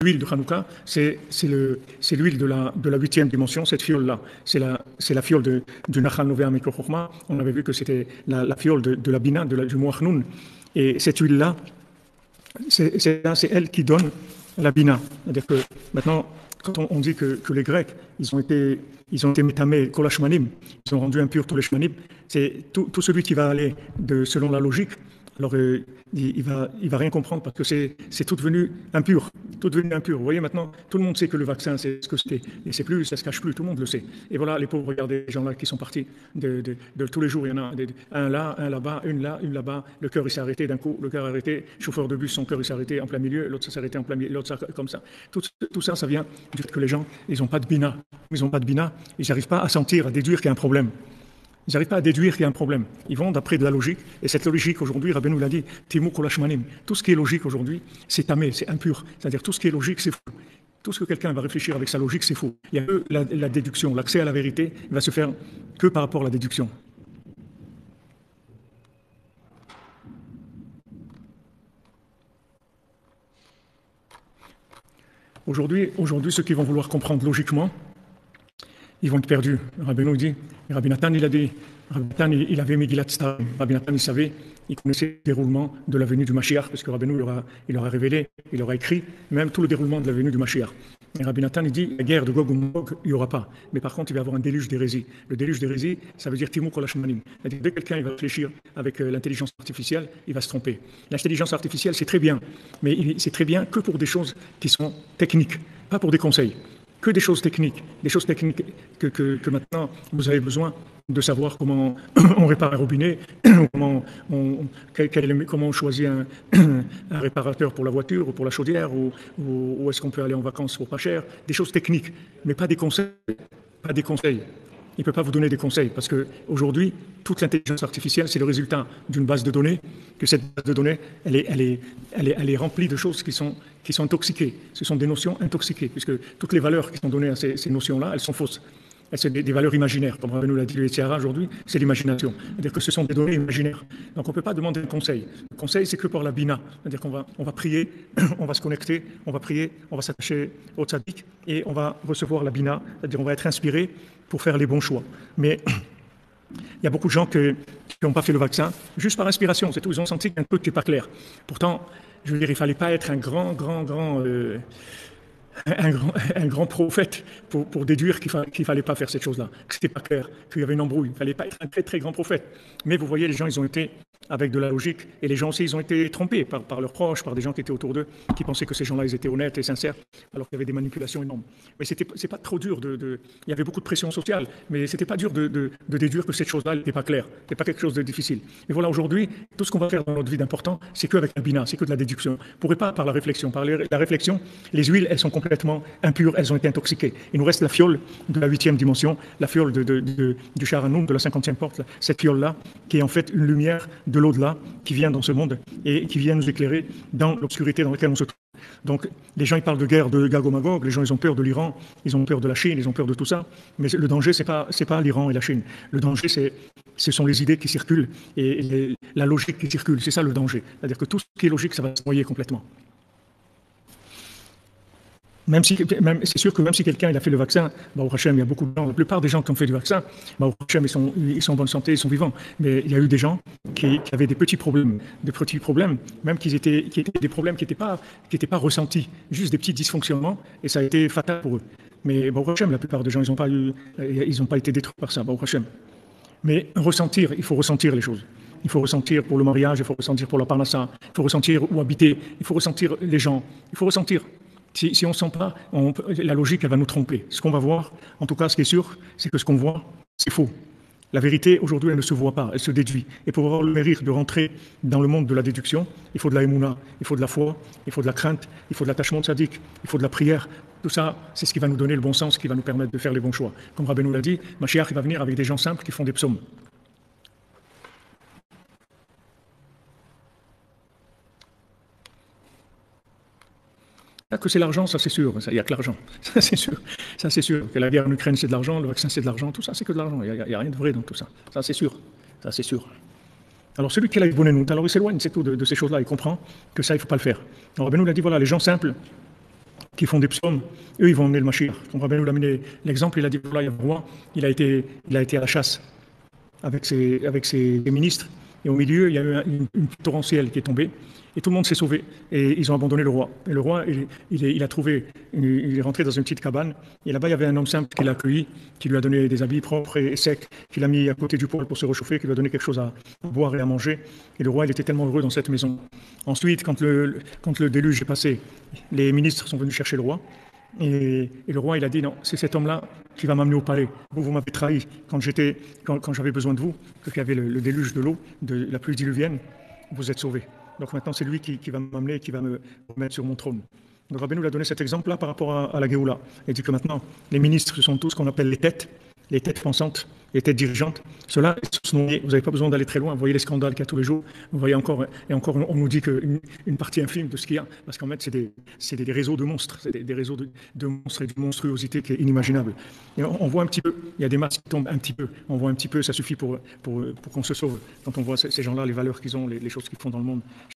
l'huile de Hanouka, c'est l'huile de la huitième dimension, cette fiole-là. C'est la fiole du Nachal Novea Mikro Chochma. On avait vu que c'était la fiole de la Bina, du Moach Nun. Et cette huile-là, c'est elle qui donne la Bina. C'est-à-dire que maintenant, quand on dit que les Grecs, ils ont été métamés, kol hashmanim, ils ont rendu impurs tous les shmanim, c'est tout celui qui va aller selon la logique, alors il va rien comprendre parce que c'est tout devenu impur, tout devenu impur. Vous voyez maintenant, tout le monde sait que le vaccin c'est ce que c'était, et c'est plus, ça se cache plus, tout le monde le sait. Et voilà les pauvres, regardez les gens là qui sont partis de tous les jours, il y en a un là, un là-bas, une là, une là-bas. Le cœur il s'est arrêté d'un coup, le cœur arrêté, chauffeur de bus, son cœur il s'est arrêté en plein milieu, l'autre s'est arrêté en plein milieu, l'autre ça, comme ça. Tout ça, ça vient du fait que les gens, ils n'ont pas de bina, ils n'arrivent pas à sentir, à déduire qu'il y a un problème. Ils n'arrivent pas à déduire qu'il y a un problème. Ils vont d'après de la logique. Et cette logique, aujourd'hui, Rabbeinu l'a dit, Timou kol hashmanim. Tout ce qui est logique aujourd'hui, c'est tamé, c'est impur. C'est-à-dire tout ce qui est logique, c'est faux. Tout ce que quelqu'un va réfléchir avec sa logique, c'est faux. Il y a que la déduction. L'accès à la vérité ne va se faire que par rapport à la déduction. Aujourd'hui, ceux qui vont vouloir comprendre logiquement, ils vont être perdus. Rabbeinu dit, Rabbi Nathan, il a dit, Rabbi Nathan, il avait Megillat Star. Rabbi Nathan, il savait, il connaissait le déroulement de la venue du Mashiach, parce que Rabbeinu, il leur a révélé, il leur a écrit, même tout le déroulement de la venue du Mashiach. Et Rabbi Nathan, il dit, la guerre de Gog ou Magog, il n'y aura pas. Mais par contre, il va y avoir un déluge d'hérésie. Le déluge d'hérésie, ça veut dire Timou kol hashmanim. C'est-à-dire, dès que quelqu'un va réfléchir avec l'intelligence artificielle, il va se tromper. L'intelligence artificielle, c'est très bien, mais c'est très bien que pour des choses qui sont techniques, pas pour des conseils. Que des choses techniques que maintenant vous avez besoin de savoir comment on répare un robinet, comment on choisit un réparateur pour la voiture ou pour la chaudière, ou où est-ce qu'on peut aller en vacances pour pas cher, des choses techniques, mais pas des conseils. Pas des conseils. Il ne peut pas vous donner des conseils parce qu'aujourd'hui, toute l'intelligence artificielle, c'est le résultat d'une base de données, que cette base de données, elle est remplie de choses qui sont intoxiquées. Ce sont des notions intoxiquées, puisque toutes les valeurs qui sont données à ces notions-là, elles sont fausses. C'est des valeurs imaginaires. Comme nous l'a dit le Yitzhara aujourd'hui, c'est l'imagination. C'est-à-dire que ce sont des données imaginaires. Donc on ne peut pas demander un conseil. Le conseil, c'est que par la bina. C'est-à-dire qu'on va prier, on va se connecter, on va prier, on va s'attacher au tzaddik et on va recevoir la bina. C'est-à-dire on va être inspiré pour faire les bons choix. Mais il y a beaucoup de gens qui n'ont pas fait le vaccin juste par inspiration. C'est tout. Ils ont senti qu'un truc n'est pas clair. Pourtant, je veux dire, il ne fallait pas être un grand prophète pour déduire qu'il ne fallait pas faire cette chose-là, que ce n'était pas clair, qu'il y avait une embrouille. Il ne fallait pas être un très très grand prophète. Mais vous voyez, les gens, ils ont été avec de la logique, et les gens aussi, ils ont été trompés par leurs proches, par des gens qui étaient autour d'eux, qui pensaient que ces gens-là, ils étaient honnêtes et sincères, alors qu'il y avait des manipulations énormes. Mais c'est pas trop dur il y avait beaucoup de pression sociale, mais c'était pas dur de déduire que cette chose-là n'était pas claire, c'était pas quelque chose de difficile. Et voilà, aujourd'hui, tout ce qu'on va faire dans notre vie d'important, c'est qu'avec la bina, c'est que de la déduction. On ne pourrait pas par la réflexion. Par la réflexion, les huiles, elles sont complètement impures, elles ont été intoxiquées. Il nous reste la fiole de la huitième dimension, la fiole du Charanoum, de la 50e porte, cette fiole-là, qui est en fait une lumière de l'au-delà qui vient dans ce monde et qui vient nous éclairer dans l'obscurité dans laquelle on se trouve. Donc, les gens, ils parlent de guerre de Gog et Magog, les gens, ils ont peur de l'Iran, ils ont peur de la Chine, ils ont peur de tout ça, mais le danger, c'est pas l'Iran et la Chine. Le danger, ce sont les idées qui circulent et la logique qui circule, c'est ça le danger. C'est-à-dire que tout ce qui est logique, ça va se noyer complètement. C'est sûr que même si quelqu'un il a fait le vaccin, au Hachem, il y a beaucoup de gens, la plupart des gens qui ont fait du vaccin, au Hachem, ils sont en bonne santé, ils sont vivants. Mais il y a eu des gens qui avaient des petits problèmes, même qui étaient des problèmes qui n'étaient pas ressentis, juste des petits dysfonctionnements, et ça a été fatal pour eux. Mais au Hachem, la plupart des gens, ils n'ont pas été détruits par ça, au Hachem. Mais il faut ressentir les choses. Il faut ressentir pour le mariage, il faut ressentir pour la parnassa, il faut ressentir où habiter, il faut ressentir les gens, il faut ressentir. Si on ne sent pas, la logique, elle va nous tromper. Ce qu'on va voir, en tout cas, ce qui est sûr, c'est que ce qu'on voit, c'est faux. La vérité, aujourd'hui, elle ne se voit pas, elle se déduit. Et pour avoir le mérite de rentrer dans le monde de la déduction, il faut de la émouna, il faut de la foi, il faut de la crainte, il faut de l'attachement tzaddik, il faut de la prière. Tout ça, c'est ce qui va nous donner le bon sens, qui va nous permettre de faire les bons choix. Comme Rabbeinu l'a dit, Mashiach, il va venir avec des gens simples qui font des psaumes. Que c'est l'argent, ça c'est sûr, il n'y a que l'argent, ça c'est sûr, que la guerre en Ukraine c'est de l'argent, le vaccin c'est de l'argent, tout ça c'est que de l'argent, il n'y a rien de vrai dans tout ça, ça c'est sûr. Alors celui qui a la bonne alors il s'éloigne, c'est tout, de ces choses-là, il comprend que ça il ne faut pas le faire. Alors Rabbeinu l'a dit, voilà, les gens simples, qui font des psaumes, eux, ils vont emmener le Mashiach. Quand Rabbeinu l'a mis l'exemple, il a dit, voilà, il y a un roi, il a été à la chasse avec ses ministres, et au milieu, il y a eu une torrentielle qui est tombée, et tout le monde s'est sauvé, et ils ont abandonné le roi. Et le roi, il a trouvé, il est rentré dans une petite cabane, et là-bas, il y avait un homme simple qui l'a accueilli, qui lui a donné des habits propres et secs, qui l'a mis à côté du poêle pour se réchauffer, qui lui a donné quelque chose à boire et à manger. Et le roi, il était tellement heureux dans cette maison. Ensuite, quand le déluge est passé, les ministres sont venus chercher le roi, et le roi, il a dit, non, c'est cet homme-là qui va m'amener au palais. Vous m'avez trahi quand j'avais besoin de vous, qu'il y avait le déluge de l'eau, de la pluie diluvienne, vous êtes sauvés. Donc maintenant, c'est lui qui va m'amener, qui va me mettre sur mon trône. Donc Rabbeinu a donné cet exemple-là par rapport à la Géoula. Il dit que maintenant, les ministres, ce sont tous ce qu'on appelle les têtes pensantes, les têtes dirigeantes. Ceux-là, vous n'avez pas besoin d'aller très loin. Vous voyez les scandales qu'il y a tous les jours. Vous voyez encore, et encore, on nous dit qu'une partie infime de ce qu'il y a, parce qu'en fait, c'est des réseaux de monstres, c'est des réseaux de monstres et de monstruosité qui est inimaginable. Et on voit un petit peu, il y a des masques qui tombent un petit peu, on voit un petit peu, ça suffit pour qu'on se sauve. Quand on voit ces gens-là, les valeurs qu'ils ont, les choses qu'ils font dans le monde.